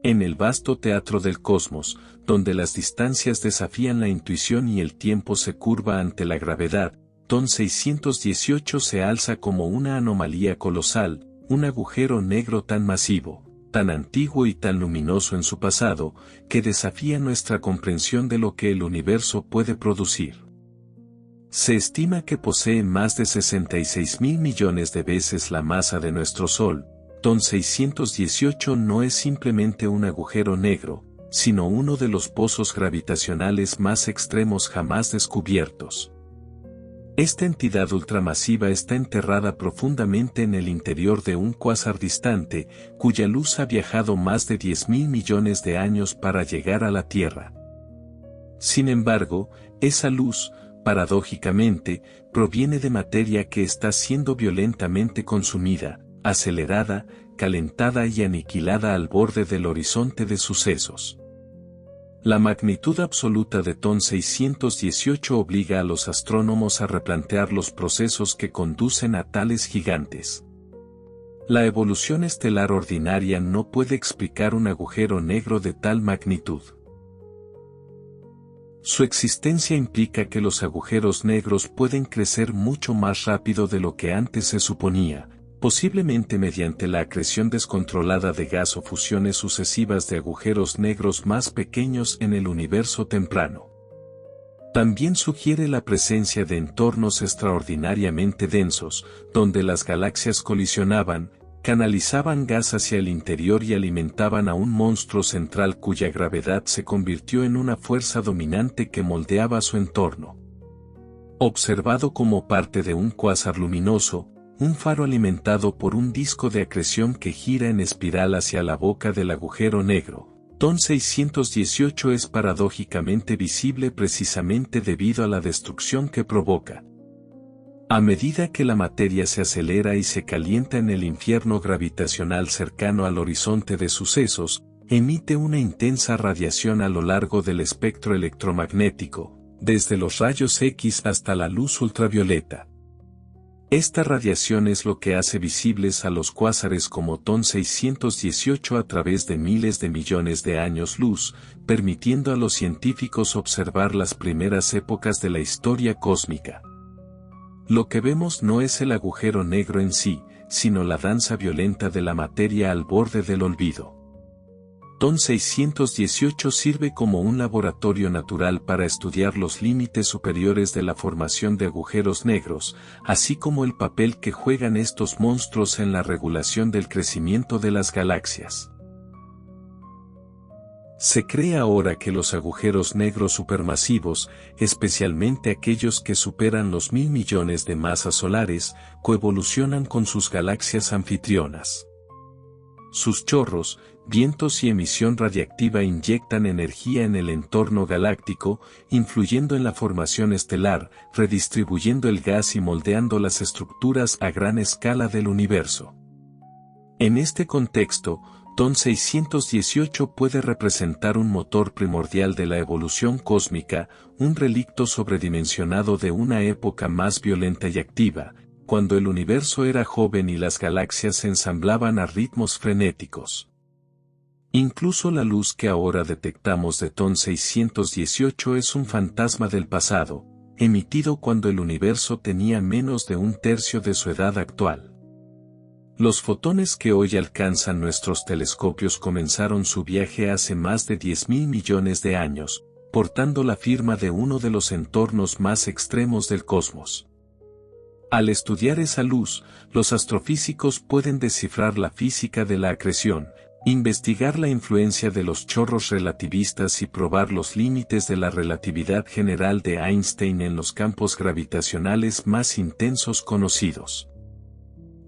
En el vasto teatro del cosmos, donde las distancias desafían la intuición y el tiempo se curva ante la gravedad, TON 618 se alza como una anomalía colosal, un agujero negro tan masivo, tan antiguo y tan luminoso en su pasado, que desafía nuestra comprensión de lo que el universo puede producir. Se estima que posee más de 66.000 millones de veces la masa de nuestro Sol. TON 618 no es simplemente un agujero negro, sino uno de los pozos gravitacionales más extremos jamás descubiertos. Esta entidad ultramasiva está enterrada profundamente en el interior de un cuásar distante, cuya luz ha viajado más de 10.000 millones de años para llegar a la Tierra. Sin embargo, esa luz, paradójicamente, proviene de materia que está siendo violentamente consumida, acelerada, calentada y aniquilada al borde del horizonte de sucesos. La magnitud absoluta de TON 618 obliga a los astrónomos a replantear los procesos que conducen a tales gigantes. La evolución estelar ordinaria no puede explicar un agujero negro de tal magnitud. Su existencia implica que los agujeros negros pueden crecer mucho más rápido de lo que antes se suponía, posiblemente mediante la acreción descontrolada de gas o fusiones sucesivas de agujeros negros más pequeños en el universo temprano. También sugiere la presencia de entornos extraordinariamente densos, donde las galaxias colisionaban, canalizaban gas hacia el interior y alimentaban a un monstruo central cuya gravedad se convirtió en una fuerza dominante que moldeaba su entorno. Observado como parte de un cuásar luminoso, un faro alimentado por un disco de acreción que gira en espiral hacia la boca del agujero negro, TON 618 es paradójicamente visible precisamente debido a la destrucción que provoca. A medida que la materia se acelera y se calienta en el infierno gravitacional cercano al horizonte de sucesos, emite una intensa radiación a lo largo del espectro electromagnético, desde los rayos X hasta la luz ultravioleta. Esta radiación es lo que hace visibles a los cuásares como TON 618 a través de miles de millones de años luz, permitiendo a los científicos observar las primeras épocas de la historia cósmica. Lo que vemos no es el agujero negro en sí, sino la danza violenta de la materia al borde del olvido. TON 618 sirve como un laboratorio natural para estudiar los límites superiores de la formación de agujeros negros, así como el papel que juegan estos monstruos en la regulación del crecimiento de las galaxias. Se cree ahora que los agujeros negros supermasivos, especialmente aquellos que superan los 1.000 millones de masas solares, coevolucionan con sus galaxias anfitrionas. Sus chorros, vientos y emisión radiactiva inyectan energía en el entorno galáctico, influyendo en la formación estelar, redistribuyendo el gas y moldeando las estructuras a gran escala del universo. En este contexto, TON 618 puede representar un motor primordial de la evolución cósmica, un relicto sobredimensionado de una época más violenta y activa, cuando el universo era joven y las galaxias se ensamblaban a ritmos frenéticos. Incluso la luz que ahora detectamos de TON 618 es un fantasma del pasado, emitido cuando el universo tenía menos de un tercio de su edad actual. Los fotones que hoy alcanzan nuestros telescopios comenzaron su viaje hace más de 10.000 millones de años, portando la firma de uno de los entornos más extremos del cosmos. Al estudiar esa luz, los astrofísicos pueden descifrar la física de la acreción, investigar la influencia de los chorros relativistas y probar los límites de la relatividad general de Einstein en los campos gravitacionales más intensos conocidos.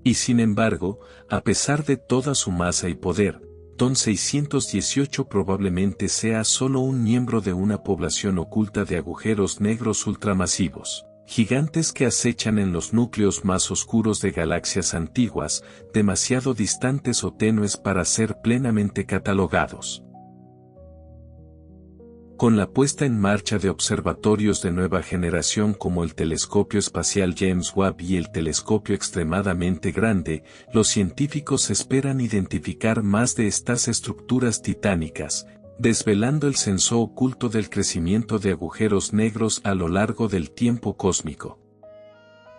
Y sin embargo, a pesar de toda su masa y poder, TON 618 probablemente sea solo un miembro de una población oculta de agujeros negros ultramasivos, gigantes que acechan en los núcleos más oscuros de galaxias antiguas, demasiado distantes o tenues para ser plenamente catalogados. Con la puesta en marcha de observatorios de nueva generación como el Telescopio Espacial James Webb y el Telescopio Extremadamente Grande, los científicos esperan identificar más de estas estructuras titánicas, desvelando el censo oculto del crecimiento de agujeros negros a lo largo del tiempo cósmico.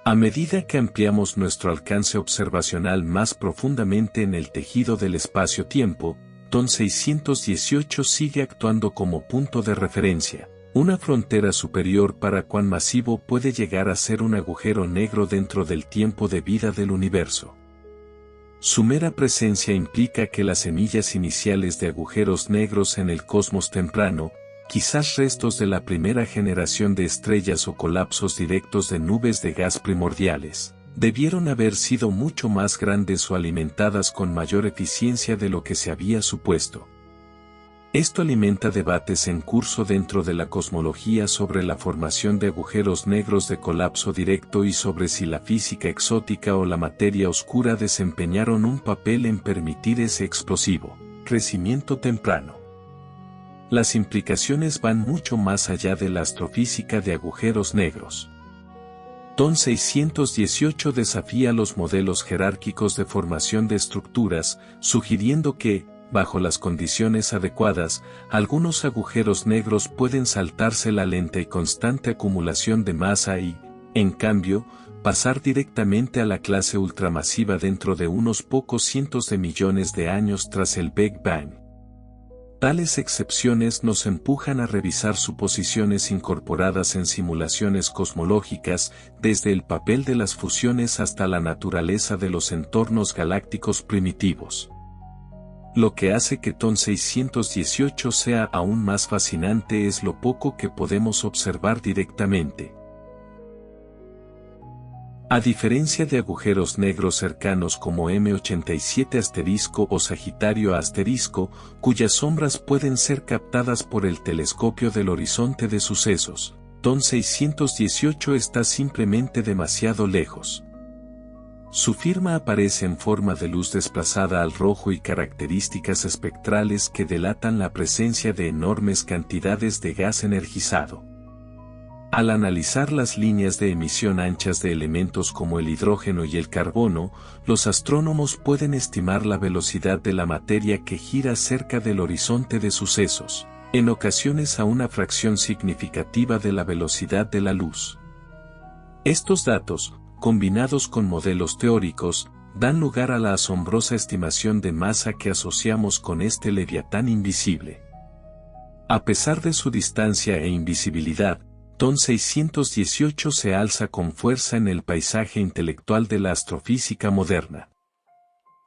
A medida que ampliamos nuestro alcance observacional más profundamente en el tejido del espacio-tiempo, TON 618 sigue actuando como punto de referencia, una frontera superior para cuán masivo puede llegar a ser un agujero negro dentro del tiempo de vida del universo. Su mera presencia implica que las semillas iniciales de agujeros negros en el cosmos temprano, quizás restos de la primera generación de estrellas o colapsos directos de nubes de gas primordiales, debieron haber sido mucho más grandes o alimentadas con mayor eficiencia de lo que se había supuesto. Esto alimenta debates en curso dentro de la cosmología sobre la formación de agujeros negros de colapso directo y sobre si la física exótica o la materia oscura desempeñaron un papel en permitir ese explosivo crecimiento temprano. Las implicaciones van mucho más allá de la astrofísica de agujeros negros. TON 618 desafía los modelos jerárquicos de formación de estructuras, sugiriendo que, bajo las condiciones adecuadas, algunos agujeros negros pueden saltarse la lenta y constante acumulación de masa y, en cambio, pasar directamente a la clase ultramasiva dentro de unos pocos cientos de millones de años tras el Big Bang. Tales excepciones nos empujan a revisar suposiciones incorporadas en simulaciones cosmológicas, desde el papel de las fusiones hasta la naturaleza de los entornos galácticos primitivos. Lo que hace que TON 618 sea aún más fascinante es lo poco que podemos observar directamente. A diferencia de agujeros negros cercanos como M87* o Sagitario A*, cuyas sombras pueden ser captadas por el telescopio del horizonte de sucesos, TON 618 está simplemente demasiado lejos. Su firma aparece en forma de luz desplazada al rojo y características espectrales que delatan la presencia de enormes cantidades de gas energizado. Al analizar las líneas de emisión anchas de elementos como el hidrógeno y el carbono, los astrónomos pueden estimar la velocidad de la materia que gira cerca del horizonte de sucesos, en ocasiones a una fracción significativa de la velocidad de la luz. Estos datos, combinados con modelos teóricos, dan lugar a la asombrosa estimación de masa que asociamos con este leviatán invisible. A pesar de su distancia e invisibilidad, TON 618 se alza con fuerza en el paisaje intelectual de la astrofísica moderna.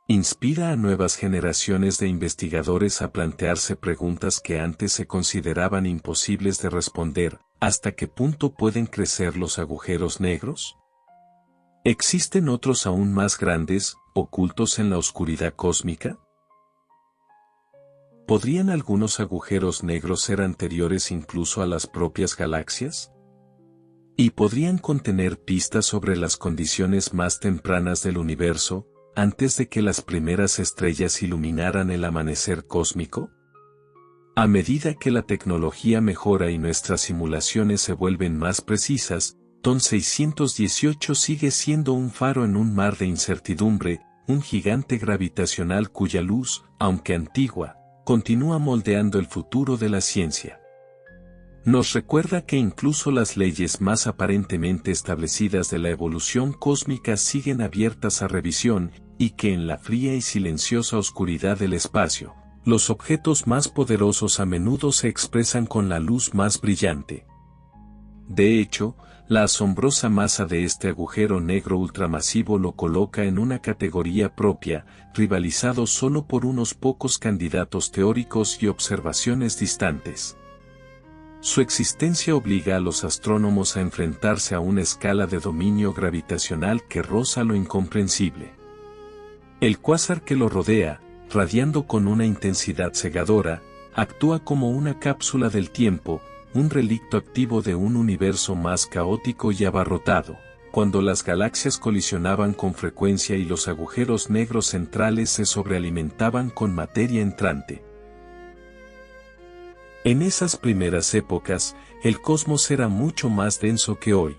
Inspira a nuevas generaciones de investigadores a plantearse preguntas que antes se consideraban imposibles de responder: ¿hasta qué punto pueden crecer los agujeros negros? ¿Existen otros aún más grandes, ocultos en la oscuridad cósmica? ¿Podrían algunos agujeros negros ser anteriores incluso a las propias galaxias? ¿Y podrían contener pistas sobre las condiciones más tempranas del universo, antes de que las primeras estrellas iluminaran el amanecer cósmico? A medida que la tecnología mejora y nuestras simulaciones se vuelven más precisas, TON 618 sigue siendo un faro en un mar de incertidumbre, un gigante gravitacional cuya luz, aunque antigua, continúa moldeando el futuro de la ciencia. Nos recuerda que incluso las leyes más aparentemente establecidas de la evolución cósmica siguen abiertas a revisión, y que en la fría y silenciosa oscuridad del espacio, los objetos más poderosos a menudo se expresan con la luz más brillante. De hecho, la asombrosa masa de este agujero negro ultramasivo lo coloca en una categoría propia, rivalizado solo por unos pocos candidatos teóricos y observaciones distantes. Su existencia obliga a los astrónomos a enfrentarse a una escala de dominio gravitacional que roza lo incomprensible. El cuásar que lo rodea, radiando con una intensidad cegadora, actúa como una cápsula del tiempo, un relicto activo de un universo más caótico y abarrotado, cuando las galaxias colisionaban con frecuencia y los agujeros negros centrales se sobrealimentaban con materia entrante. En esas primeras épocas, el cosmos era mucho más denso que hoy.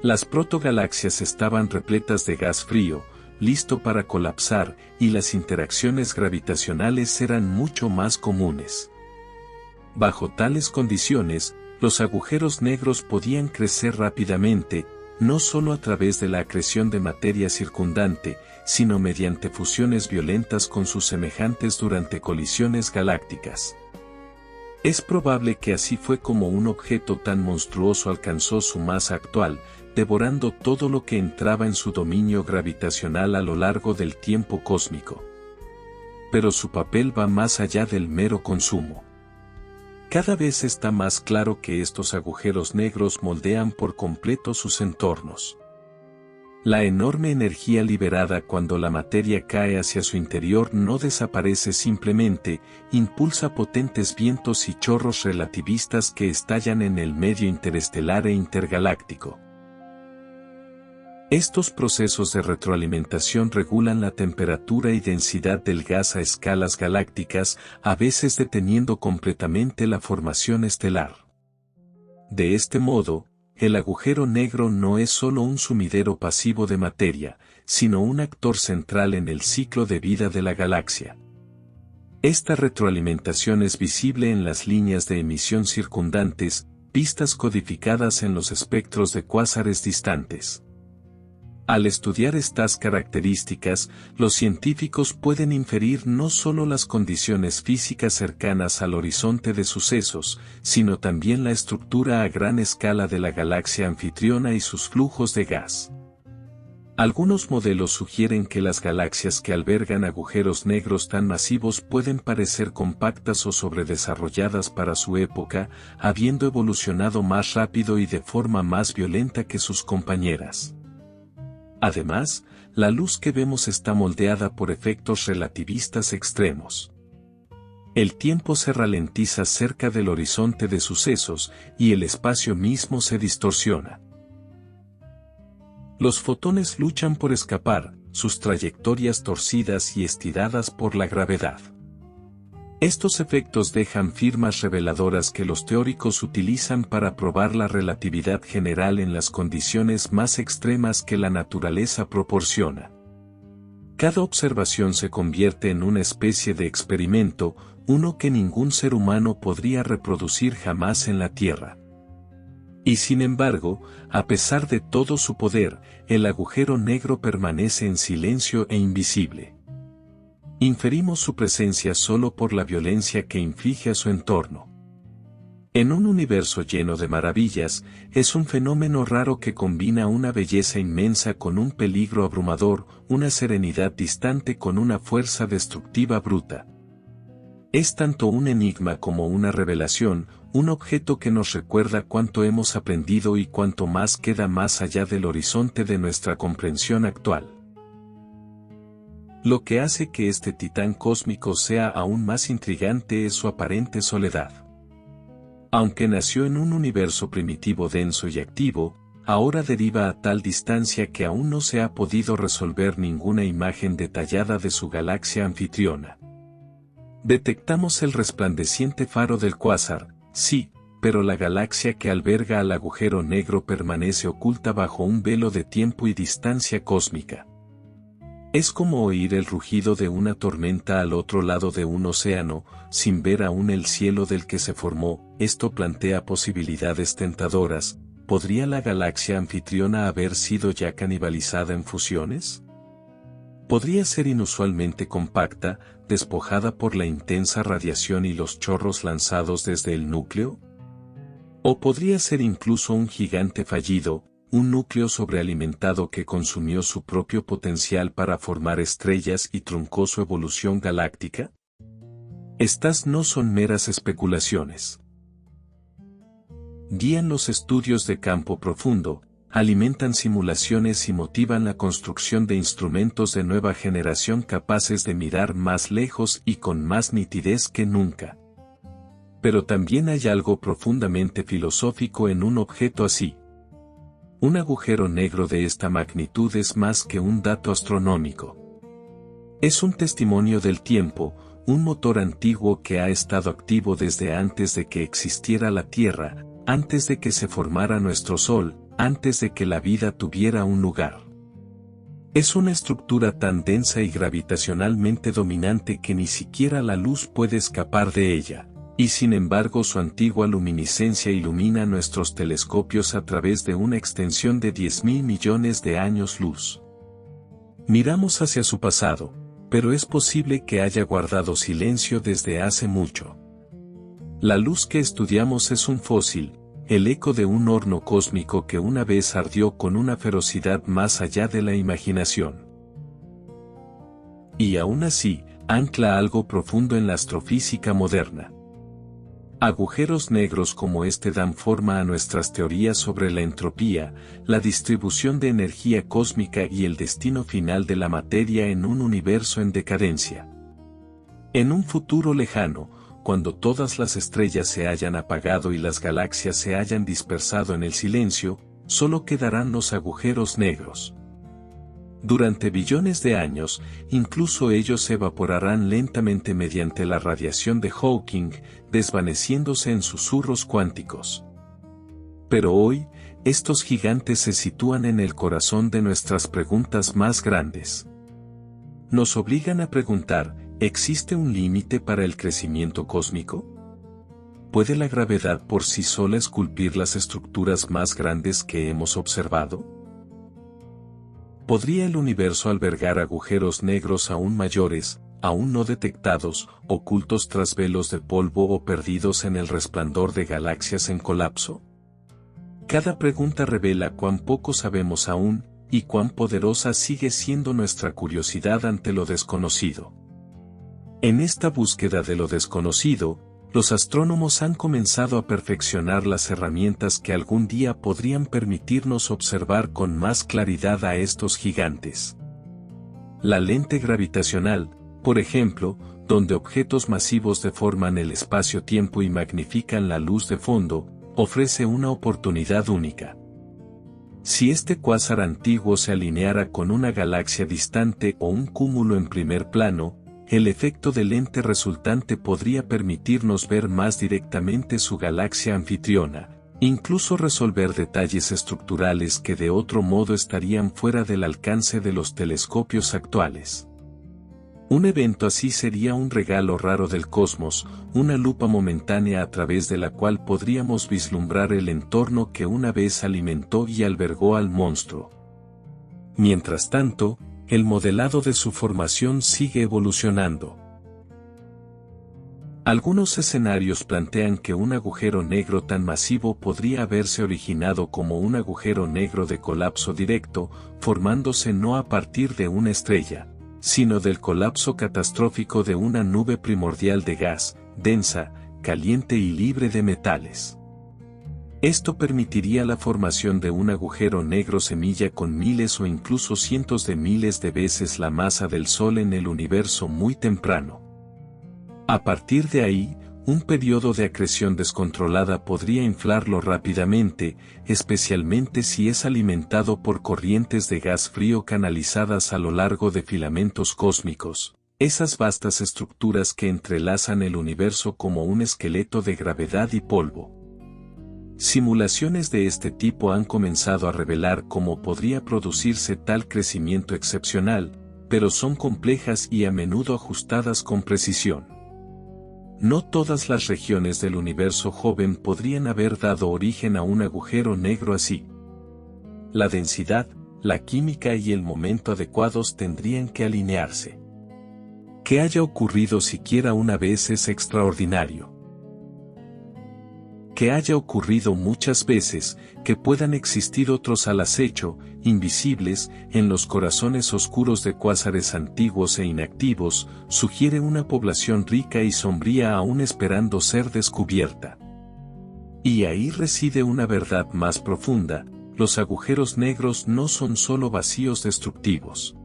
Las protogalaxias estaban repletas de gas frío, listo para colapsar, y las interacciones gravitacionales eran mucho más comunes. Bajo tales condiciones, los agujeros negros podían crecer rápidamente, no solo a través de la acreción de materia circundante, sino mediante fusiones violentas con sus semejantes durante colisiones galácticas. Es probable que así fue como un objeto tan monstruoso alcanzó su masa actual, devorando todo lo que entraba en su dominio gravitacional a lo largo del tiempo cósmico. Pero su papel va más allá del mero consumo. Cada vez está más claro que estos agujeros negros moldean por completo sus entornos. La enorme energía liberada cuando la materia cae hacia su interior no desaparece simplemente, impulsa potentes vientos y chorros relativistas que estallan en el medio interestelar e intergaláctico. Estos procesos de retroalimentación regulan la temperatura y densidad del gas a escalas galácticas, a veces deteniendo completamente la formación estelar. De este modo, el agujero negro no es solo un sumidero pasivo de materia, sino un actor central en el ciclo de vida de la galaxia. Esta retroalimentación es visible en las líneas de emisión circundantes, vistas codificadas en los espectros de cuásares distantes. Al estudiar estas características, los científicos pueden inferir no solo las condiciones físicas cercanas al horizonte de sucesos, sino también la estructura a gran escala de la galaxia anfitriona y sus flujos de gas. Algunos modelos sugieren que las galaxias que albergan agujeros negros tan masivos pueden parecer compactas o sobredesarrolladas para su época, habiendo evolucionado más rápido y de forma más violenta que sus compañeras. Además, la luz que vemos está moldeada por efectos relativistas extremos. El tiempo se ralentiza cerca del horizonte de sucesos y el espacio mismo se distorsiona. Los fotones luchan por escapar, sus trayectorias torcidas y estiradas por la gravedad. Estos efectos dejan firmas reveladoras que los teóricos utilizan para probar la relatividad general en las condiciones más extremas que la naturaleza proporciona. Cada observación se convierte en una especie de experimento, uno que ningún ser humano podría reproducir jamás en la Tierra. Y sin embargo, a pesar de todo su poder, el agujero negro permanece en silencio e invisible. Inferimos su presencia solo por la violencia que inflige a su entorno. En un universo lleno de maravillas, es un fenómeno raro que combina una belleza inmensa con un peligro abrumador, una serenidad distante con una fuerza destructiva bruta. Es tanto un enigma como una revelación, un objeto que nos recuerda cuánto hemos aprendido y cuánto más queda más allá del horizonte de nuestra comprensión actual. Lo que hace que este titán cósmico sea aún más intrigante es su aparente soledad. Aunque nació en un universo primitivo denso y activo, ahora deriva a tal distancia que aún no se ha podido resolver ninguna imagen detallada de su galaxia anfitriona. Detectamos el resplandeciente faro del cuásar, sí, pero la galaxia que alberga al agujero negro permanece oculta bajo un velo de tiempo y distancia cósmica. Es como oír el rugido de una tormenta al otro lado de un océano, sin ver aún el cielo del que se formó. Esto plantea posibilidades tentadoras. ¿Podría la galaxia anfitriona haber sido ya canibalizada en fusiones? ¿Podría ser inusualmente compacta, despojada por la intensa radiación y los chorros lanzados desde el núcleo? ¿O podría ser incluso un gigante fallido, un núcleo sobrealimentado que consumió su propio potencial para formar estrellas y truncó su evolución galáctica? Estas no son meras especulaciones. Guían los estudios de campo profundo, alimentan simulaciones y motivan la construcción de instrumentos de nueva generación capaces de mirar más lejos y con más nitidez que nunca. Pero también hay algo profundamente filosófico en un objeto así. Un agujero negro de esta magnitud es más que un dato astronómico. Es un testimonio del tiempo, un motor antiguo que ha estado activo desde antes de que existiera la Tierra, antes de que se formara nuestro Sol, antes de que la vida tuviera un lugar. Es una estructura tan densa y gravitacionalmente dominante que ni siquiera la luz puede escapar de ella, y sin embargo su antigua luminiscencia ilumina nuestros telescopios a través de una extensión de 10.000 millones de años luz. Miramos hacia su pasado, pero es posible que haya guardado silencio desde hace mucho. La luz que estudiamos es un fósil, el eco de un horno cósmico que una vez ardió con una ferocidad más allá de la imaginación. Y aún así, ancla algo profundo en la astrofísica moderna. Agujeros negros como este dan forma a nuestras teorías sobre la entropía, la distribución de energía cósmica y el destino final de la materia en un universo en decadencia. En un futuro lejano, cuando todas las estrellas se hayan apagado y las galaxias se hayan dispersado en el silencio, solo quedarán los agujeros negros. Durante billones de años, incluso ellos se evaporarán lentamente mediante la radiación de Hawking, desvaneciéndose en susurros cuánticos. Pero hoy, estos gigantes se sitúan en el corazón de nuestras preguntas más grandes. Nos obligan a preguntar, ¿existe un límite para el crecimiento cósmico? ¿Puede la gravedad por sí sola esculpir las estructuras más grandes que hemos observado? ¿Podría el universo albergar agujeros negros aún mayores, aún no detectados, ocultos tras velos de polvo o perdidos en el resplandor de galaxias en colapso? Cada pregunta revela cuán poco sabemos aún, y cuán poderosa sigue siendo nuestra curiosidad ante lo desconocido. En esta búsqueda de lo desconocido, los astrónomos han comenzado a perfeccionar las herramientas que algún día podrían permitirnos observar con más claridad a estos gigantes. La lente gravitacional, por ejemplo, donde objetos masivos deforman el espacio-tiempo y magnifican la luz de fondo, ofrece una oportunidad única. Si este cuásar antiguo se alineara con una galaxia distante o un cúmulo en primer plano, el efecto de lente resultante podría permitirnos ver más directamente su galaxia anfitriona, incluso resolver detalles estructurales que de otro modo estarían fuera del alcance de los telescopios actuales. Un evento así sería un regalo raro del cosmos, una lupa momentánea a través de la cual podríamos vislumbrar el entorno que una vez alimentó y albergó al monstruo. Mientras tanto, el modelado de su formación sigue evolucionando. Algunos escenarios plantean que un agujero negro tan masivo podría haberse originado como un agujero negro de colapso directo, formándose no a partir de una estrella, sino del colapso catastrófico de una nube primordial de gas, densa, caliente y libre de metales. Esto permitiría la formación de un agujero negro semilla con miles o incluso cientos de miles de veces la masa del Sol en el universo muy temprano. A partir de ahí, un periodo de acreción descontrolada podría inflarlo rápidamente, especialmente si es alimentado por corrientes de gas frío canalizadas a lo largo de filamentos cósmicos, esas vastas estructuras que entrelazan el universo como un esqueleto de gravedad y polvo. Simulaciones de este tipo han comenzado a revelar cómo podría producirse tal crecimiento excepcional, pero son complejas y a menudo ajustadas con precisión. No todas las regiones del universo joven podrían haber dado origen a un agujero negro así. La densidad, la química y el momento adecuados tendrían que alinearse. Que haya ocurrido siquiera una vez es extraordinario. Que haya ocurrido muchas veces, que puedan existir otros al acecho, invisibles, en los corazones oscuros de cuásares antiguos e inactivos, sugiere una población rica y sombría aún esperando ser descubierta. Y ahí reside una verdad más profunda: los agujeros negros no son solo vacíos destructivos.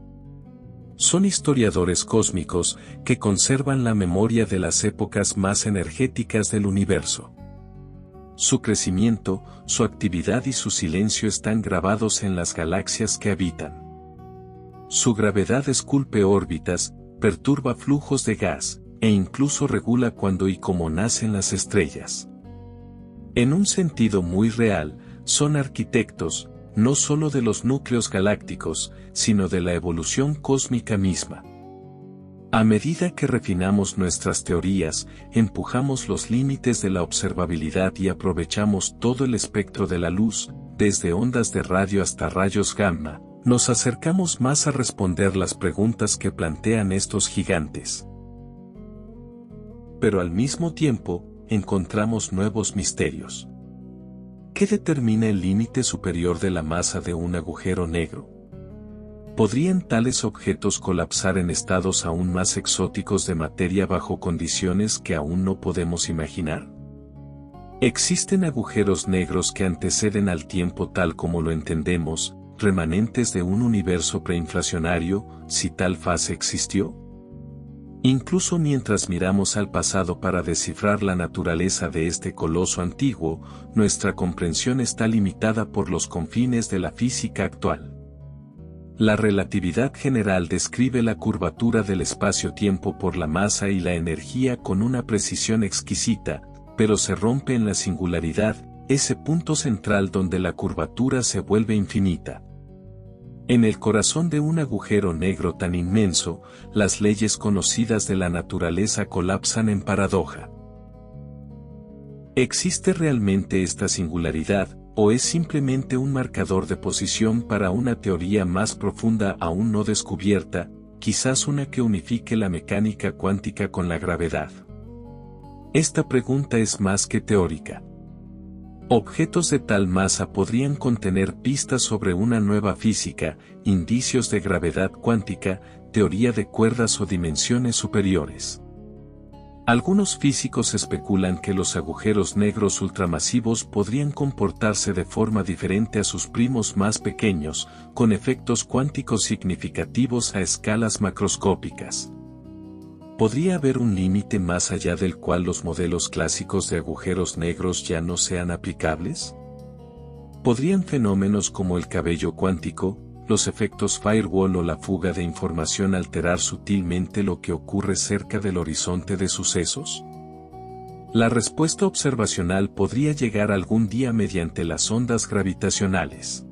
Son historiadores cósmicos que conservan la memoria de las épocas más energéticas del universo. Su crecimiento, su actividad y su silencio están grabados en las galaxias que habitan. Su gravedad esculpe órbitas, perturba flujos de gas, e incluso regula cuándo y cómo nacen las estrellas. En un sentido muy real, son arquitectos, no solo de los núcleos galácticos, sino de la evolución cósmica misma. A medida que refinamos nuestras teorías, empujamos los límites de la observabilidad y aprovechamos todo el espectro de la luz, desde ondas de radio hasta rayos gamma, nos acercamos más a responder las preguntas que plantean estos gigantes. Pero al mismo tiempo, encontramos nuevos misterios. ¿Qué determina el límite superior de la masa de un agujero negro? ¿Podrían tales objetos colapsar en estados aún más exóticos de materia bajo condiciones que aún no podemos imaginar? ¿Existen agujeros negros que anteceden al tiempo tal como lo entendemos, remanentes de un universo preinflacionario, si tal fase existió? Incluso mientras miramos al pasado para descifrar la naturaleza de este coloso antiguo, nuestra comprensión está limitada por los confines de la física actual. La relatividad general describe la curvatura del espacio-tiempo por la masa y la energía con una precisión exquisita, pero se rompe en la singularidad, ese punto central donde la curvatura se vuelve infinita. En el corazón de un agujero negro tan inmenso, las leyes conocidas de la naturaleza colapsan en paradoja. ¿Existe realmente esta singularidad, o es simplemente un marcador de posición para una teoría más profunda aún no descubierta, quizás una que unifique la mecánica cuántica con la gravedad? Esta pregunta es más que teórica. Objetos de tal masa podrían contener pistas sobre una nueva física, indicios de gravedad cuántica, teoría de cuerdas o dimensiones superiores. Algunos físicos especulan que los agujeros negros ultramasivos podrían comportarse de forma diferente a sus primos más pequeños, con efectos cuánticos significativos a escalas macroscópicas. ¿Podría haber un límite más allá del cual los modelos clásicos de agujeros negros ya no sean aplicables? ¿Podrían fenómenos como el cabello cuántico, los efectos firewall o la fuga de información alterar sutilmente lo que ocurre cerca del horizonte de sucesos? La respuesta observacional podría llegar algún día mediante las ondas gravitacionales.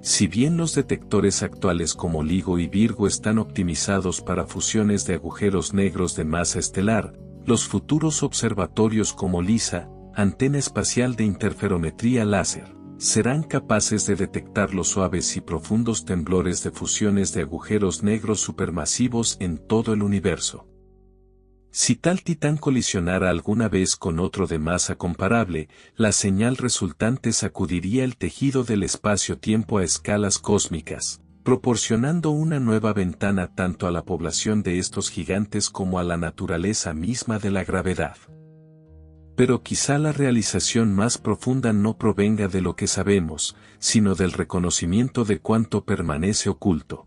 Si bien los detectores actuales como LIGO y Virgo están optimizados para fusiones de agujeros negros de masa estelar, los futuros observatorios como LISA, Antena Espacial de Interferometría Láser, serán capaces de detectar los suaves y profundos temblores de fusiones de agujeros negros supermasivos en todo el universo. Si tal titán colisionara alguna vez con otro de masa comparable, la señal resultante sacudiría el tejido del espacio-tiempo a escalas cósmicas, proporcionando una nueva ventana tanto a la población de estos gigantes como a la naturaleza misma de la gravedad. Pero quizá la realización más profunda no provenga de lo que sabemos, sino del reconocimiento de cuánto permanece oculto.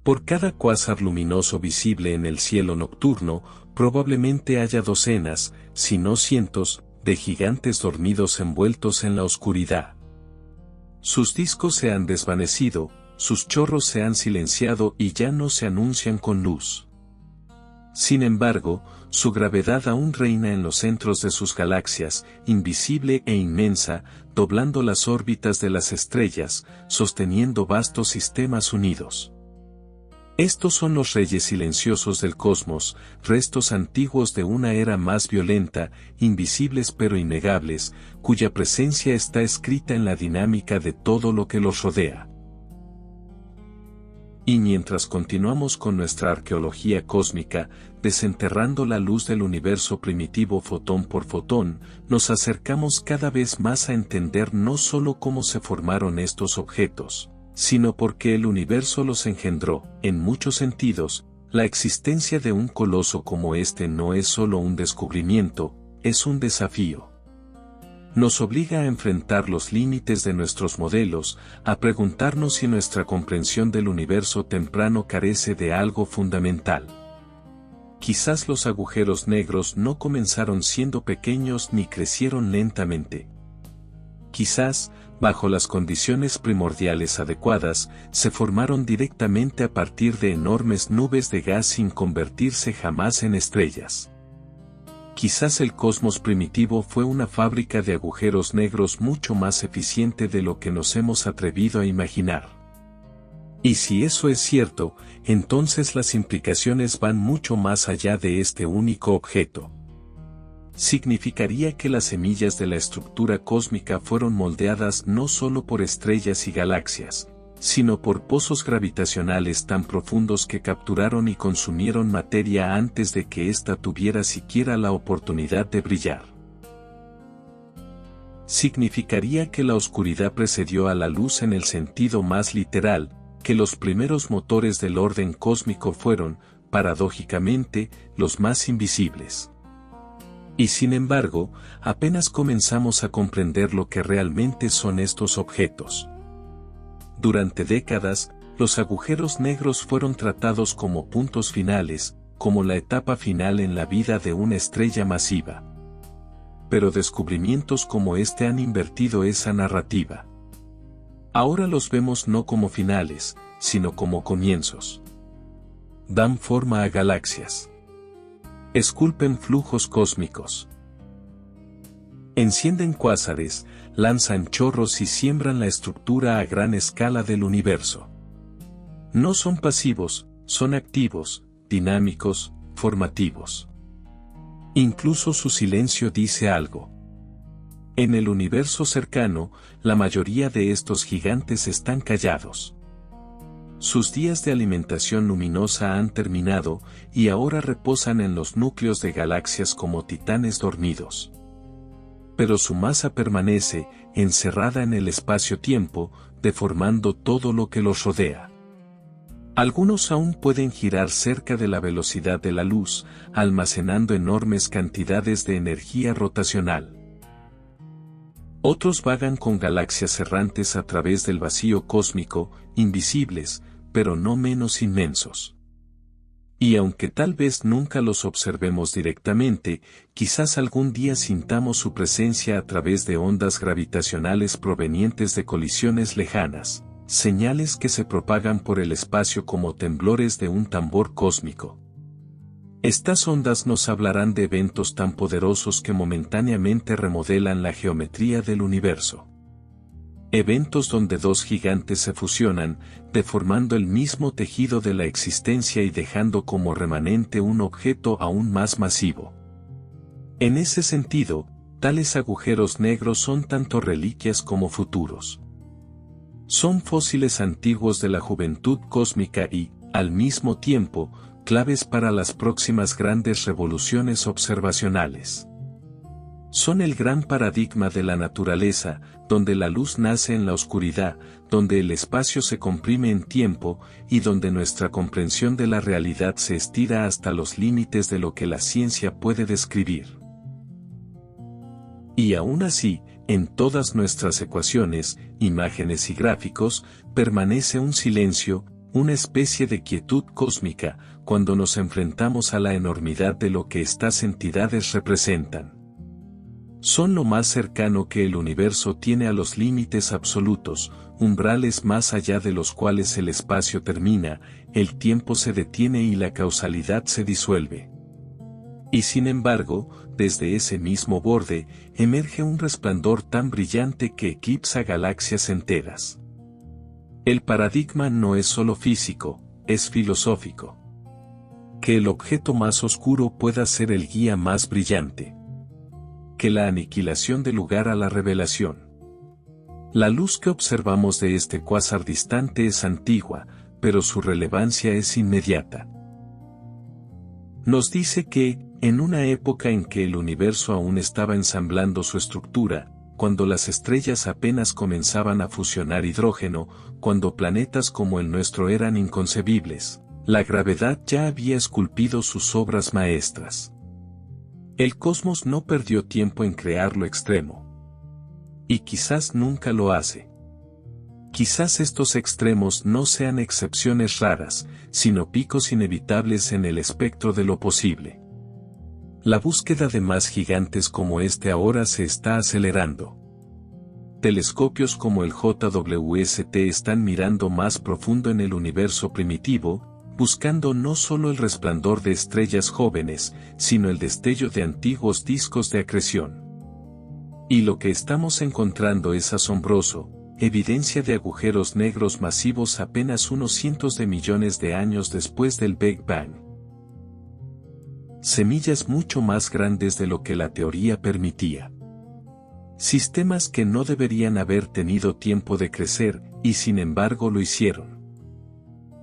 Por cada cuásar luminoso visible en el cielo nocturno, probablemente haya docenas, si no cientos, de gigantes dormidos envueltos en la oscuridad. Sus discos se han desvanecido, sus chorros se han silenciado y ya no se anuncian con luz. Sin embargo, su gravedad aún reina en los centros de sus galaxias, invisible e inmensa, doblando las órbitas de las estrellas, sosteniendo vastos sistemas unidos. Estos son los reyes silenciosos del cosmos, restos antiguos de una era más violenta, invisibles pero innegables, cuya presencia está escrita en la dinámica de todo lo que los rodea. Y mientras continuamos con nuestra arqueología cósmica, desenterrando la luz del universo primitivo fotón por fotón, nos acercamos cada vez más a entender no solo cómo se formaron estos objetos, sino por qué el universo los engendró. En muchos sentidos, la existencia de un coloso como este no es solo un descubrimiento, es un desafío. Nos obliga a enfrentar los límites de nuestros modelos, a preguntarnos si nuestra comprensión del universo temprano carece de algo fundamental. Quizás los agujeros negros no comenzaron siendo pequeños ni crecieron lentamente. Quizás, bajo las condiciones primordiales adecuadas, se formaron directamente a partir de enormes nubes de gas sin convertirse jamás en estrellas. Quizás el cosmos primitivo fue una fábrica de agujeros negros mucho más eficiente de lo que nos hemos atrevido a imaginar. Y si eso es cierto, entonces las implicaciones van mucho más allá de este único objeto. Significaría que las semillas de la estructura cósmica fueron moldeadas no solo por estrellas y galaxias, sino por pozos gravitacionales tan profundos que capturaron y consumieron materia antes de que ésta tuviera siquiera la oportunidad de brillar. Significaría que la oscuridad precedió a la luz en el sentido más literal, que los primeros motores del orden cósmico fueron, paradójicamente, los más invisibles. Y sin embargo, apenas comenzamos a comprender lo que realmente son estos objetos. Durante décadas, los agujeros negros fueron tratados como puntos finales, como la etapa final en la vida de una estrella masiva. Pero descubrimientos como este han invertido esa narrativa. Ahora los vemos no como finales, sino como comienzos. Dan forma a galaxias. Esculpen flujos cósmicos. Encienden cuásares, lanzan chorros y siembran la estructura a gran escala del universo. No son pasivos, son activos, dinámicos, formativos. Incluso su silencio dice algo. En el universo cercano, la mayoría de estos gigantes están callados. Sus días de alimentación luminosa han terminado y ahora reposan en los núcleos de galaxias como titanes dormidos. Pero su masa permanece, encerrada en el espacio-tiempo, deformando todo lo que los rodea. Algunos aún pueden girar cerca de la velocidad de la luz, almacenando enormes cantidades de energía rotacional. Otros vagan con galaxias errantes a través del vacío cósmico, invisibles, pero no menos inmensos. Y aunque tal vez nunca los observemos directamente, quizás algún día sintamos su presencia a través de ondas gravitacionales provenientes de colisiones lejanas, señales que se propagan por el espacio como temblores de un tambor cósmico. Estas ondas nos hablarán de eventos tan poderosos que momentáneamente remodelan la geometría del universo. Eventos donde dos gigantes se fusionan, deformando el mismo tejido de la existencia y dejando como remanente un objeto aún más masivo. En ese sentido, tales agujeros negros son tanto reliquias como futuros. Son fósiles antiguos de la juventud cósmica y, al mismo tiempo, claves para las próximas grandes revoluciones observacionales. Son el gran paradigma de la naturaleza, donde la luz nace en la oscuridad, donde el espacio se comprime en tiempo, y donde nuestra comprensión de la realidad se estira hasta los límites de lo que la ciencia puede describir. Y aún así, en todas nuestras ecuaciones, imágenes y gráficos, permanece un silencio, una especie de quietud cósmica, cuando nos enfrentamos a la enormidad de lo que estas entidades representan. Son lo más cercano que el universo tiene a los límites absolutos, umbrales más allá de los cuales el espacio termina, el tiempo se detiene y la causalidad se disuelve. Y sin embargo, desde ese mismo borde, emerge un resplandor tan brillante que eclipsa galaxias enteras. El paradigma no es solo físico, es filosófico. Que el objeto más oscuro pueda ser el guía más brillante. Que la aniquilación dé lugar a la revelación. La luz que observamos de este cuásar distante es antigua, pero su relevancia es inmediata. Nos dice que, en una época en que el universo aún estaba ensamblando su estructura, cuando las estrellas apenas comenzaban a fusionar hidrógeno, cuando planetas como el nuestro eran inconcebibles, la gravedad ya había esculpido sus obras maestras. El cosmos no perdió tiempo en crear lo extremo. Y quizás nunca lo hace. Quizás estos extremos no sean excepciones raras, sino picos inevitables en el espectro de lo posible. La búsqueda de más gigantes como este ahora se está acelerando. Telescopios como el JWST están mirando más profundo en el universo primitivo, buscando no solo el resplandor de estrellas jóvenes, sino el destello de antiguos discos de acreción. Y lo que estamos encontrando es asombroso, evidencia de agujeros negros masivos apenas unos cientos de millones de años después del Big Bang. Semillas mucho más grandes de lo que la teoría permitía. Sistemas que no deberían haber tenido tiempo de crecer, y sin embargo lo hicieron.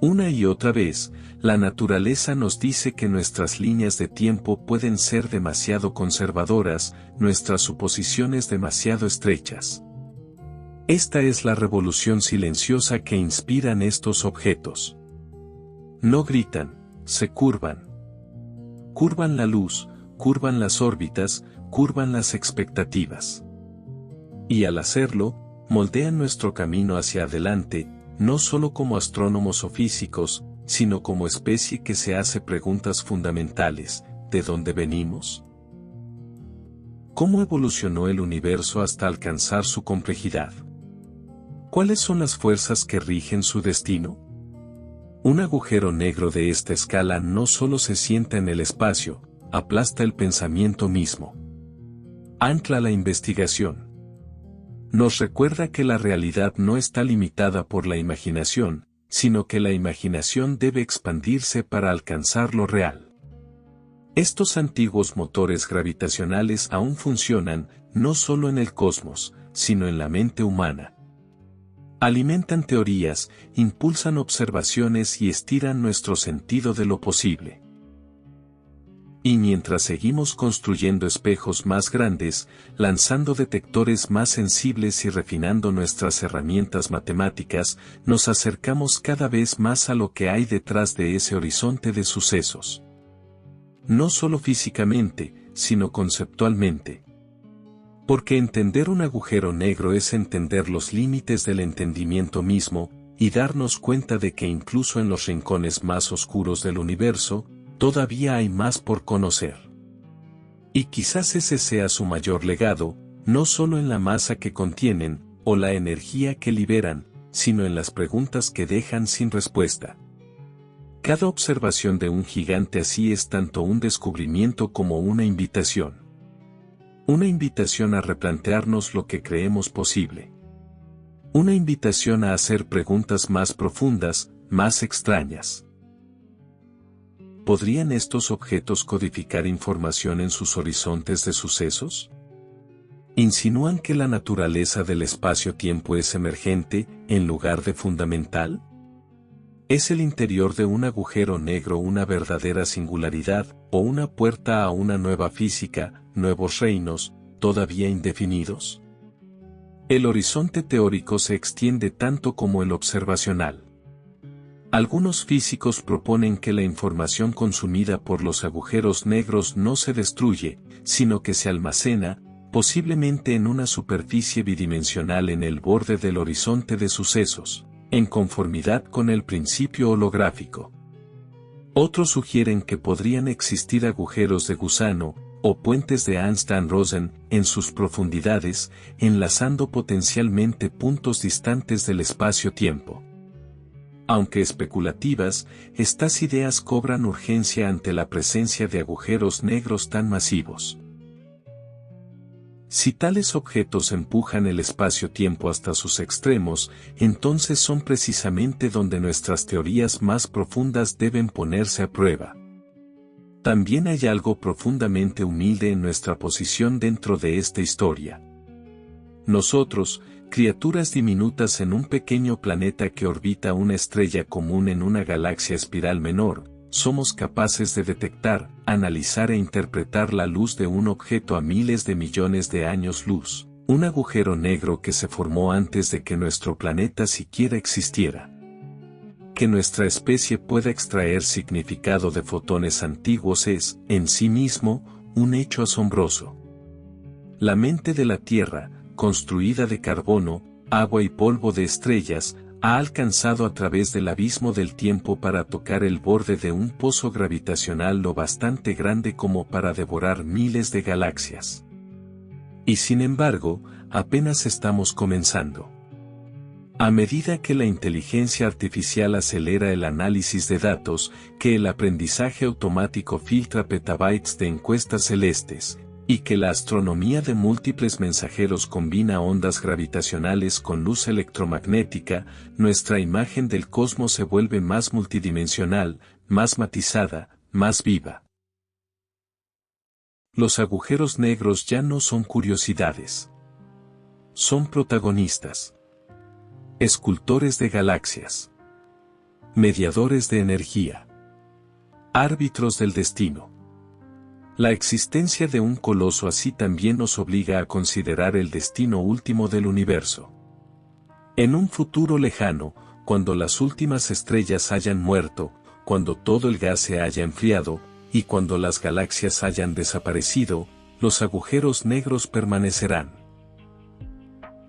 Una y otra vez, la naturaleza nos dice que nuestras líneas de tiempo pueden ser demasiado conservadoras, nuestras suposiciones demasiado estrechas. Esta es la revolución silenciosa que inspiran estos objetos. No gritan, se curvan. Curvan la luz, curvan las órbitas, curvan las expectativas. Y al hacerlo, moldean nuestro camino hacia adelante, no solo como astrónomos o físicos, sino como especie que se hace preguntas fundamentales: ¿de dónde venimos? ¿Cómo evolucionó el universo hasta alcanzar su complejidad? ¿Cuáles son las fuerzas que rigen su destino? Un agujero negro de esta escala no solo se sienta en el espacio, aplasta el pensamiento mismo. Ancla la investigación. Nos recuerda que la realidad no está limitada por la imaginación, sino que la imaginación debe expandirse para alcanzar lo real. Estos antiguos motores gravitacionales aún funcionan, no solo en el cosmos, sino en la mente humana. Alimentan teorías, impulsan observaciones y estiran nuestro sentido de lo posible. Y mientras seguimos construyendo espejos más grandes, lanzando detectores más sensibles y refinando nuestras herramientas matemáticas, nos acercamos cada vez más a lo que hay detrás de ese horizonte de sucesos. No solo físicamente, sino conceptualmente. Porque entender un agujero negro es entender los límites del entendimiento mismo, y darnos cuenta de que incluso en los rincones más oscuros del universo, todavía hay más por conocer. Y quizás ese sea su mayor legado, no solo en la masa que contienen, o la energía que liberan, sino en las preguntas que dejan sin respuesta. Cada observación de un gigante así es tanto un descubrimiento como una invitación. Una invitación a replantearnos lo que creemos posible. Una invitación a hacer preguntas más profundas, más extrañas. ¿Podrían estos objetos codificar información en sus horizontes de sucesos? ¿Insinúan que la naturaleza del espacio-tiempo es emergente, en lugar de fundamental? ¿Es el interior de un agujero negro una verdadera singularidad, o una puerta a una nueva física, nuevos reinos, todavía indefinidos? El horizonte teórico se extiende tanto como el observacional. Algunos físicos proponen que la información consumida por los agujeros negros no se destruye, sino que se almacena, posiblemente en una superficie bidimensional en el borde del horizonte de sucesos, en conformidad con el principio holográfico. Otros sugieren que podrían existir agujeros de gusano, o puentes de Einstein-Rosen, en sus profundidades, enlazando potencialmente puntos distantes del espacio-tiempo. Aunque especulativas, estas ideas cobran urgencia ante la presencia de agujeros negros tan masivos. Si tales objetos empujan el espacio-tiempo hasta sus extremos, entonces son precisamente donde nuestras teorías más profundas deben ponerse a prueba. También hay algo profundamente humilde en nuestra posición dentro de esta historia. Nosotros, criaturas diminutas en un pequeño planeta que orbita una estrella común en una galaxia espiral menor, somos capaces de detectar, analizar e interpretar la luz de un objeto a miles de millones de años luz, un agujero negro que se formó antes de que nuestro planeta siquiera existiera. Que nuestra especie pueda extraer significado de fotones antiguos es, en sí mismo, un hecho asombroso. La mente de la Tierra, construida de carbono, agua y polvo de estrellas, ha alcanzado a través del abismo del tiempo para tocar el borde de un pozo gravitacional lo bastante grande como para devorar miles de galaxias. Y sin embargo, apenas estamos comenzando. A medida que la inteligencia artificial acelera el análisis de datos, que el aprendizaje automático filtra petabytes de encuestas celestes, y que la astronomía de múltiples mensajeros combina ondas gravitacionales con luz electromagnética, nuestra imagen del cosmos se vuelve más multidimensional, más matizada, más viva. Los agujeros negros ya no son curiosidades. Son protagonistas. Escultores de galaxias. Mediadores de energía. Árbitros del destino. La existencia de un coloso así también nos obliga a considerar el destino último del universo. En un futuro lejano, cuando las últimas estrellas hayan muerto, cuando todo el gas se haya enfriado, y cuando las galaxias hayan desaparecido, los agujeros negros permanecerán.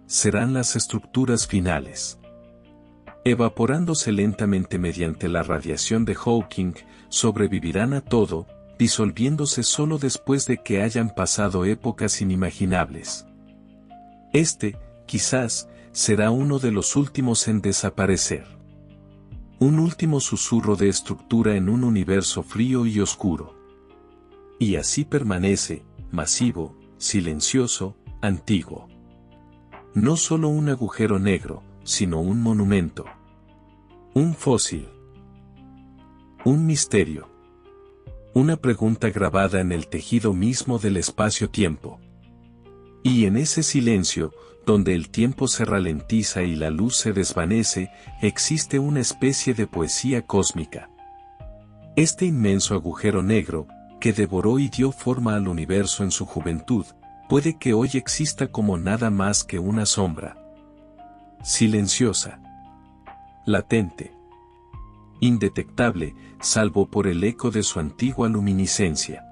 Serán las estructuras finales. Evaporándose lentamente mediante la radiación de Hawking, sobrevivirán a todo, disolviéndose solo después de que hayan pasado épocas inimaginables. Quizás, será uno de los últimos en desaparecer. Un último susurro de estructura en un universo frío y oscuro. Y así permanece, masivo, silencioso, antiguo. No solo un agujero negro, sino un monumento. Un fósil. Un misterio. Una pregunta grabada en el tejido mismo del espacio-tiempo. Y en ese silencio, donde el tiempo se ralentiza y la luz se desvanece, existe una especie de poesía cósmica. Este inmenso agujero negro, que devoró y dio forma al universo en su juventud, puede que hoy exista como nada más que una sombra. Silenciosa. Latente. Indetectable, salvo por el eco de su antigua luminiscencia.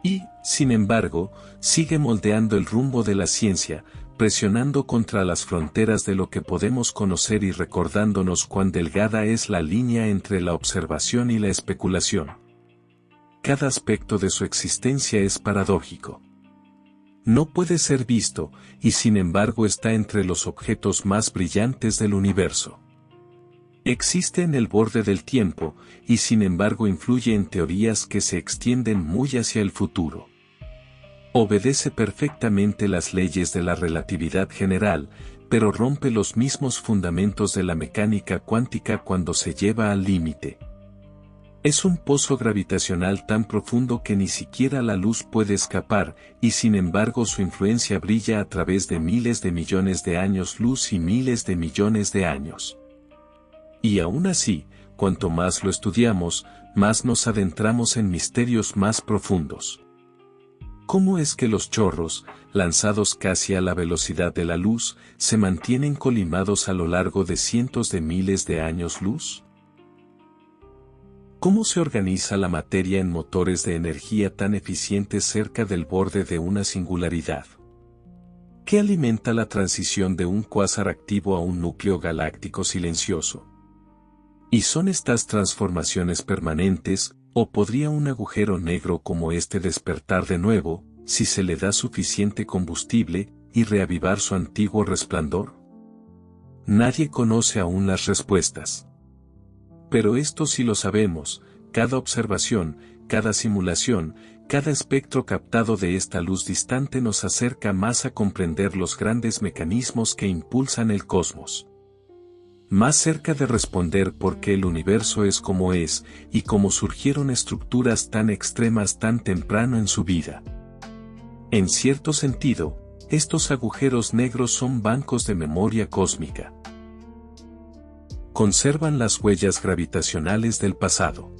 Y, sin embargo, sigue moldeando el rumbo de la ciencia, presionando contra las fronteras de lo que podemos conocer y recordándonos cuán delgada es la línea entre la observación y la especulación. Cada aspecto de su existencia es paradójico. No puede ser visto, y sin embargo está entre los objetos más brillantes del universo. Existe en el borde del tiempo, y sin embargo influye en teorías que se extienden muy hacia el futuro. Obedece perfectamente las leyes de la relatividad general, pero rompe los mismos fundamentos de la mecánica cuántica cuando se lleva al límite. Es un pozo gravitacional tan profundo que ni siquiera la luz puede escapar, y sin embargo su influencia brilla a través de miles de millones de años luz y miles de millones de años. Y aún así, cuanto más lo estudiamos, más nos adentramos en misterios más profundos. ¿Cómo es que los chorros, lanzados casi a la velocidad de la luz, se mantienen colimados a lo largo de cientos de miles de años luz? ¿Cómo se organiza la materia en motores de energía tan eficientes cerca del borde de una singularidad? ¿Qué alimenta la transición de un cuásar activo a un núcleo galáctico silencioso? ¿Y son estas transformaciones permanentes, o podría un agujero negro como este despertar de nuevo, si se le da suficiente combustible, y reavivar su antiguo resplandor? Nadie conoce aún las respuestas. Pero esto sí lo sabemos, cada observación, cada simulación, cada espectro captado de esta luz distante nos acerca más a comprender los grandes mecanismos que impulsan el cosmos. Más cerca de responder por qué el universo es como es, y cómo surgieron estructuras tan extremas tan temprano en su vida. En cierto sentido, estos agujeros negros son bancos de memoria cósmica. Conservan las huellas gravitacionales del pasado.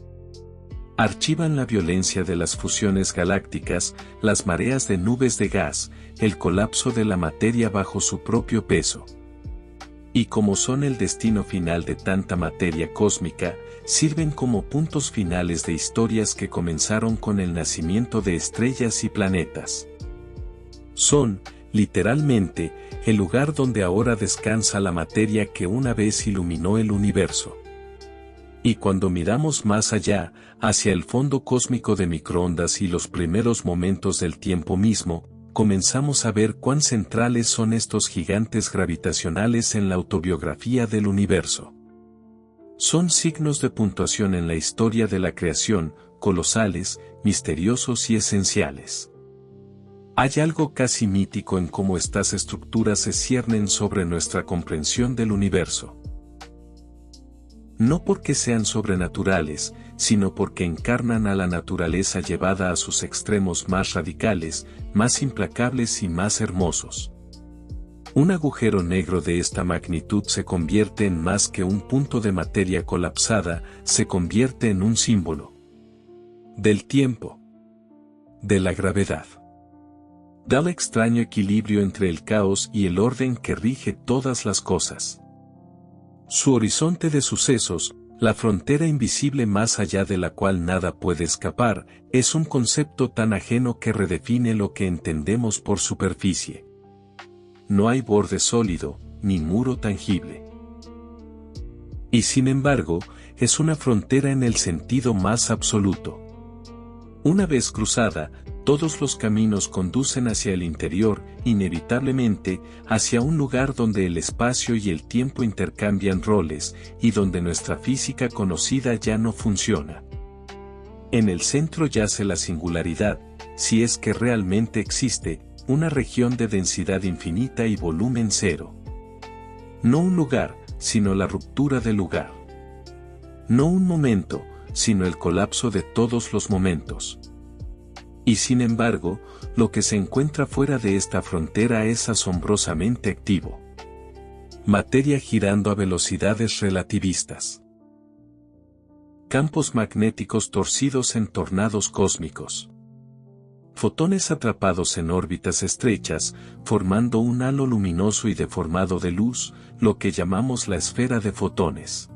Archivan la violencia de las fusiones galácticas, las mareas de nubes de gas, el colapso de la materia bajo su propio peso. Y como son el destino final de tanta materia cósmica, sirven como puntos finales de historias que comenzaron con el nacimiento de estrellas y planetas. Son, literalmente, el lugar donde ahora descansa la materia que una vez iluminó el universo. Y cuando miramos más allá, hacia el fondo cósmico de microondas y los primeros momentos del tiempo mismo, comenzamos a ver cuán centrales son estos gigantes gravitacionales en la autobiografía del universo. Son signos de puntuación en la historia de la creación, colosales, misteriosos y esenciales. Hay algo casi mítico en cómo estas estructuras se ciernen sobre nuestra comprensión del universo. No porque sean sobrenaturales, sino porque encarnan a la naturaleza llevada a sus extremos más radicales, más implacables y más hermosos. Un agujero negro de esta magnitud se convierte en más que un punto de materia colapsada, se convierte en un símbolo del tiempo, de la gravedad, del extraño equilibrio entre el caos y el orden que rige todas las cosas. Su horizonte de sucesos, la frontera invisible más allá de la cual nada puede escapar, es un concepto tan ajeno que redefine lo que entendemos por superficie. No hay borde sólido, ni muro tangible. Y sin embargo, es una frontera en el sentido más absoluto. Una vez cruzada, todos los caminos conducen hacia el interior, inevitablemente, hacia un lugar donde el espacio y el tiempo intercambian roles, y donde nuestra física conocida ya no funciona. En el centro yace la singularidad, si es que realmente existe, una región de densidad infinita y volumen cero. No un lugar, sino la ruptura del lugar. No un momento, sino el colapso de todos los momentos. Y sin embargo, lo que se encuentra fuera de esta frontera es asombrosamente activo. Materia girando a velocidades relativistas. Campos magnéticos torcidos en tornados cósmicos. Fotones atrapados en órbitas estrechas, formando un halo luminoso y deformado de luz, lo que llamamos la esfera de fotones.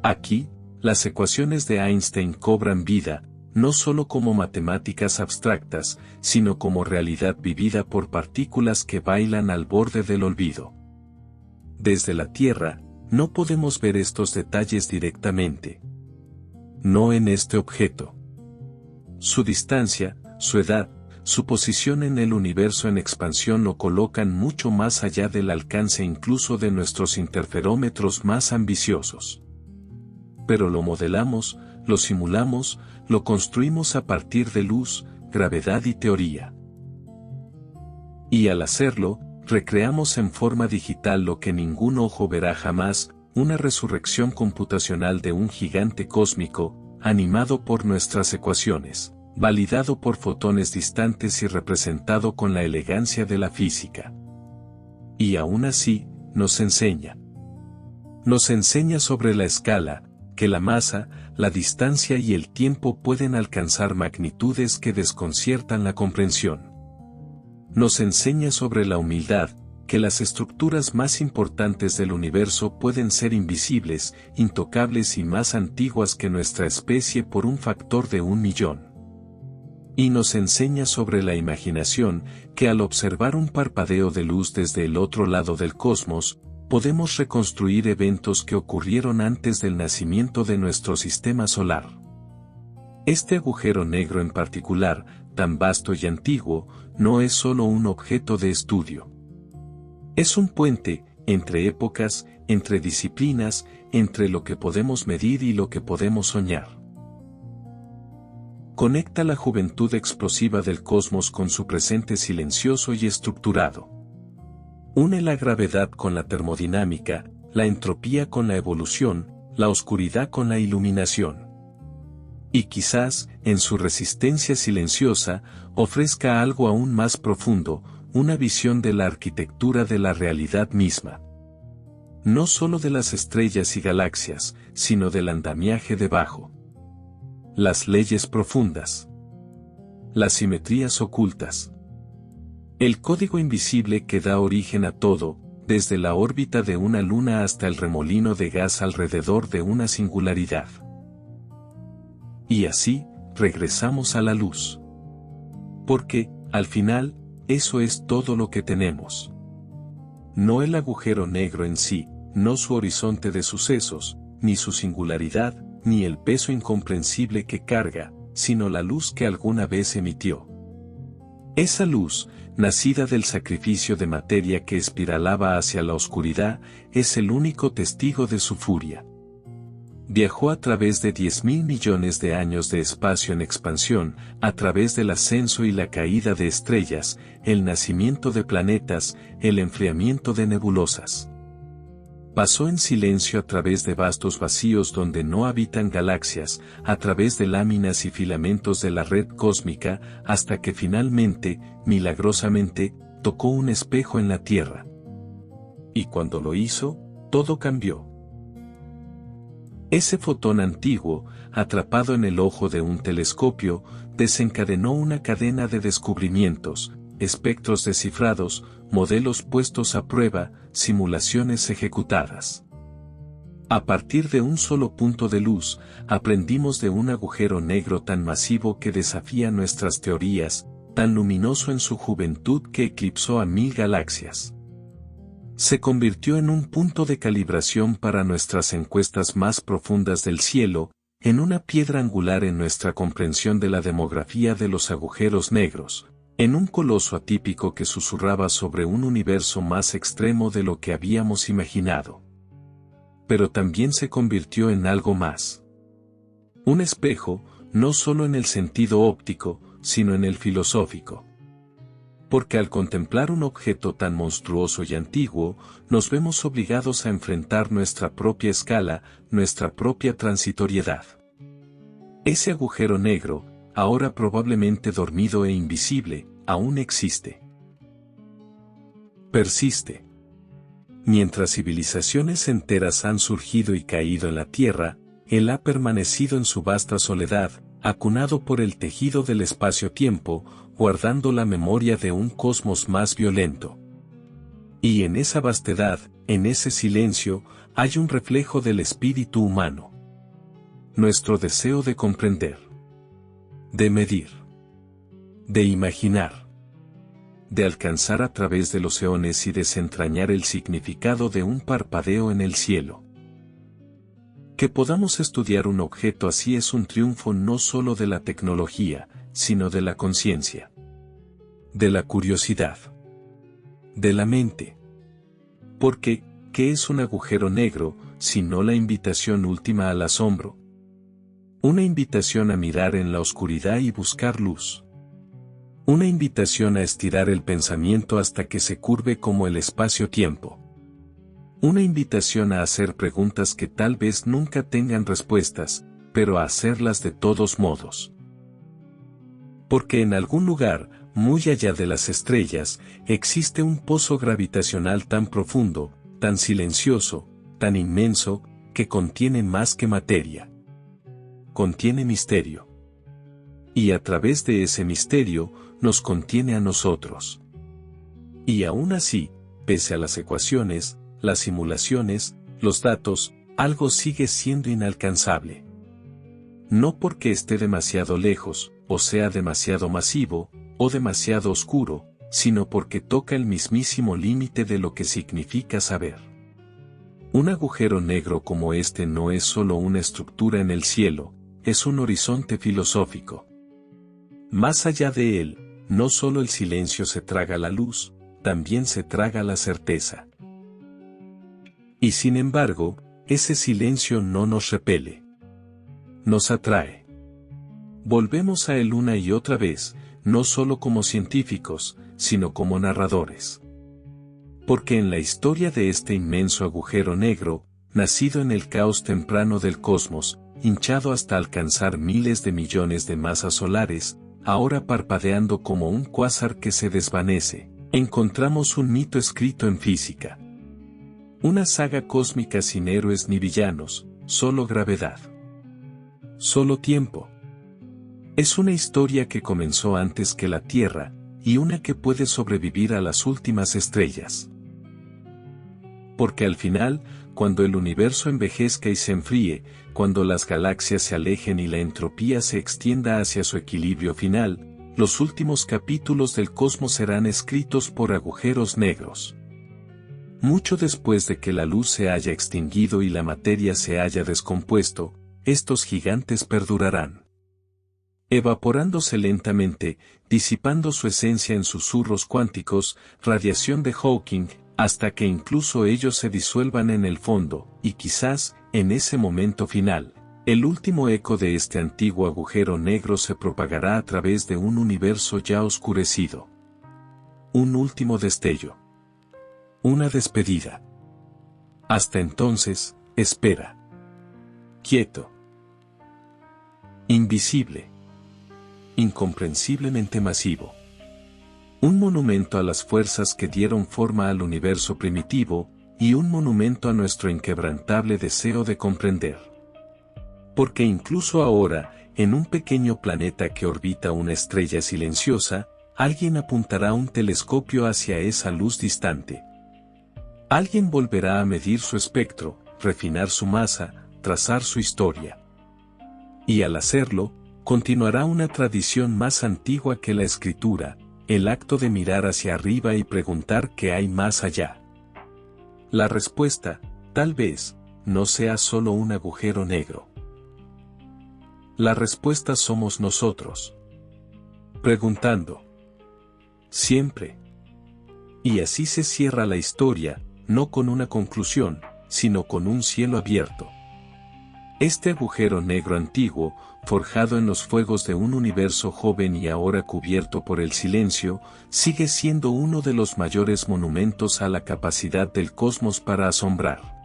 Aquí, las ecuaciones de Einstein cobran vida, no solo como matemáticas abstractas, sino como realidad vivida por partículas que bailan al borde del olvido. Desde la Tierra, no podemos ver estos detalles directamente. No en este objeto. Su distancia, su edad, su posición en el universo en expansión lo colocan mucho más allá del alcance incluso de nuestros interferómetros más ambiciosos. Pero lo modelamos, lo simulamos, lo construimos a partir de luz, gravedad y teoría. Y al hacerlo, recreamos en forma digital lo que ningún ojo verá jamás, una resurrección computacional de un gigante cósmico, animado por nuestras ecuaciones, validado por fotones distantes y representado con la elegancia de la física. Y aún así, nos enseña. Nos enseña sobre la escala, que la masa, la distancia y el tiempo pueden alcanzar magnitudes que desconciertan la comprensión. Nos enseña sobre la humildad, que las estructuras más importantes del universo pueden ser invisibles, intocables y más antiguas que nuestra especie por un factor de 1.000.000. Y nos enseña sobre la imaginación, que al observar un parpadeo de luz desde el otro lado del cosmos, podemos reconstruir eventos que ocurrieron antes del nacimiento de nuestro sistema solar. Este agujero negro en particular, tan vasto y antiguo, no es solo un objeto de estudio. Es un puente, entre épocas, entre disciplinas, entre lo que podemos medir y lo que podemos soñar. Conecta la juventud explosiva del cosmos con su presente silencioso y estructurado. Une la gravedad con la termodinámica, la entropía con la evolución, la oscuridad con la iluminación. Y quizás, en su resistencia silenciosa, ofrezca algo aún más profundo, una visión de la arquitectura de la realidad misma. No solo de las estrellas y galaxias, sino del andamiaje debajo. Las leyes profundas. Las simetrías ocultas. El código invisible que da origen a todo, desde la órbita de una luna hasta el remolino de gas alrededor de una singularidad. Y así, regresamos a la luz. Porque, al final, eso es todo lo que tenemos. No el agujero negro en sí, no su horizonte de sucesos, ni su singularidad, ni el peso incomprensible que carga, sino la luz que alguna vez emitió. Esa luz, nacida del sacrificio de materia que espiralaba hacia la oscuridad, es el único testigo de su furia. Viajó a través de 10.000 millones de años de espacio en expansión, a través del ascenso y la caída de estrellas, el nacimiento de planetas, el enfriamiento de nebulosas. Pasó en silencio a través de vastos vacíos donde no habitan galaxias, a través de láminas y filamentos de la red cósmica, hasta que finalmente, milagrosamente, tocó un espejo en la Tierra. Y cuando lo hizo, todo cambió. Ese fotón antiguo, atrapado en el ojo de un telescopio, desencadenó una cadena de descubrimientos, espectros descifrados, modelos puestos a prueba, simulaciones ejecutadas. A partir de un solo punto de luz, aprendimos de un agujero negro tan masivo que desafía nuestras teorías, tan luminoso en su juventud que eclipsó a 1000 galaxias. Se convirtió en un punto de calibración para nuestras encuestas más profundas del cielo, en una piedra angular en nuestra comprensión de la demografía de los agujeros negros, en un coloso atípico que susurraba sobre un universo más extremo de lo que habíamos imaginado. Pero también se convirtió en algo más. Un espejo, no solo en el sentido óptico, sino en el filosófico. Porque al contemplar un objeto tan monstruoso y antiguo, nos vemos obligados a enfrentar nuestra propia escala, nuestra propia transitoriedad. Ese agujero negro, ahora probablemente dormido e invisible, aún existe. Persiste. Mientras civilizaciones enteras han surgido y caído en la Tierra, él ha permanecido en su vasta soledad, acunado por el tejido del espacio-tiempo, guardando la memoria de un cosmos más violento. Y en esa vastedad, en ese silencio, hay un reflejo del espíritu humano. Nuestro deseo de comprender, de medir, de imaginar, de alcanzar a través de los eones y desentrañar el significado de un parpadeo en el cielo. Que podamos estudiar un objeto así es un triunfo no solo de la tecnología, sino de la conciencia, de la curiosidad, de la mente. Porque, ¿qué es un agujero negro, sino la invitación última al asombro? Una invitación a mirar en la oscuridad y buscar luz. Una invitación a estirar el pensamiento hasta que se curve como el espacio-tiempo. Una invitación a hacer preguntas que tal vez nunca tengan respuestas, pero a hacerlas de todos modos. Porque en algún lugar, muy allá de las estrellas, existe un pozo gravitacional tan profundo, tan silencioso, tan inmenso, que contiene más que materia. Contiene misterio. Y a través de ese misterio, nos contiene a nosotros. Y aún así, pese a las ecuaciones, las simulaciones, los datos, algo sigue siendo inalcanzable. No porque esté demasiado lejos, o sea demasiado masivo, o demasiado oscuro, sino porque toca el mismísimo límite de lo que significa saber. Un agujero negro como este no es solo una estructura en el cielo, es un horizonte filosófico. Más allá de él, no solo el silencio se traga la luz, también se traga la certeza. Y sin embargo, ese silencio no nos repele. Nos atrae. Volvemos a él una y otra vez, no solo como científicos, sino como narradores. Porque en la historia de este inmenso agujero negro, nacido en el caos temprano del cosmos, hinchado hasta alcanzar miles de millones de masas solares, ahora parpadeando como un cuásar que se desvanece, encontramos un mito escrito en física. Una saga cósmica sin héroes ni villanos, solo gravedad. Solo tiempo. Es una historia que comenzó antes que la Tierra, y una que puede sobrevivir a las últimas estrellas. Porque al final, cuando el universo envejezca y se enfríe, cuando las galaxias se alejen y la entropía se extienda hacia su equilibrio final, los últimos capítulos del cosmos serán escritos por agujeros negros. Mucho después de que la luz se haya extinguido y la materia se haya descompuesto, estos gigantes perdurarán. evaporándose lentamente, disipando su esencia en susurros cuánticos, radiación de Hawking, hasta que incluso ellos se disuelvan en el fondo, y quizás, en ese momento final, el último eco de este antiguo agujero negro se propagará a través de un universo ya oscurecido. Un último destello. Una despedida. Hasta entonces, espera. Quieto. Invisible. Incomprensiblemente masivo. Un monumento a las fuerzas que dieron forma al universo primitivo, y un monumento a nuestro inquebrantable deseo de comprender. Porque incluso ahora, en un pequeño planeta que orbita una estrella silenciosa, alguien apuntará un telescopio hacia esa luz distante. Alguien volverá a medir su espectro, refinar su masa, trazar su historia. Y al hacerlo, continuará una tradición más antigua que la escritura, el acto de mirar hacia arriba y preguntar qué hay más allá. La respuesta, tal vez, no sea solo un agujero negro. La respuesta somos nosotros. Preguntando. Siempre. Y así se cierra la historia, no con una conclusión, sino con un cielo abierto. Este agujero negro antiguo, forjado en los fuegos de un universo joven y ahora cubierto por el silencio, sigue siendo uno de los mayores monumentos a la capacidad del cosmos para asombrar.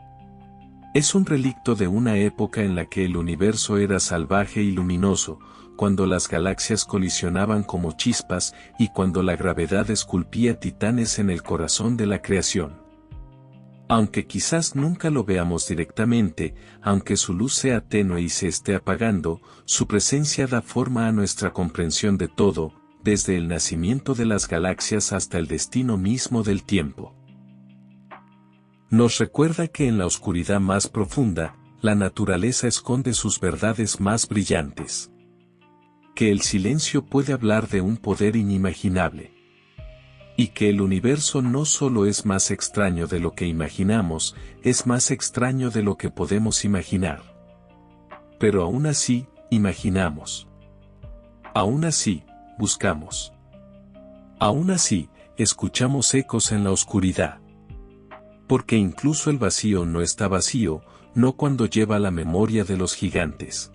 Es un relicto de una época en la que el universo era salvaje y luminoso, cuando las galaxias colisionaban como chispas y cuando la gravedad esculpía titanes en el corazón de la creación. Aunque quizás nunca lo veamos directamente, aunque su luz sea tenue y se esté apagando, su presencia da forma a nuestra comprensión de todo, desde el nacimiento de las galaxias hasta el destino mismo del tiempo. Nos recuerda que en la oscuridad más profunda, la naturaleza esconde sus verdades más brillantes. Que el silencio puede hablar de un poder inimaginable. Y que el universo no solo es más extraño de lo que imaginamos, es más extraño de lo que podemos imaginar. Pero aún así, imaginamos. Aún así, buscamos. Aún así, escuchamos ecos en la oscuridad. Porque incluso el vacío no está vacío, no cuando lleva la memoria de los gigantes.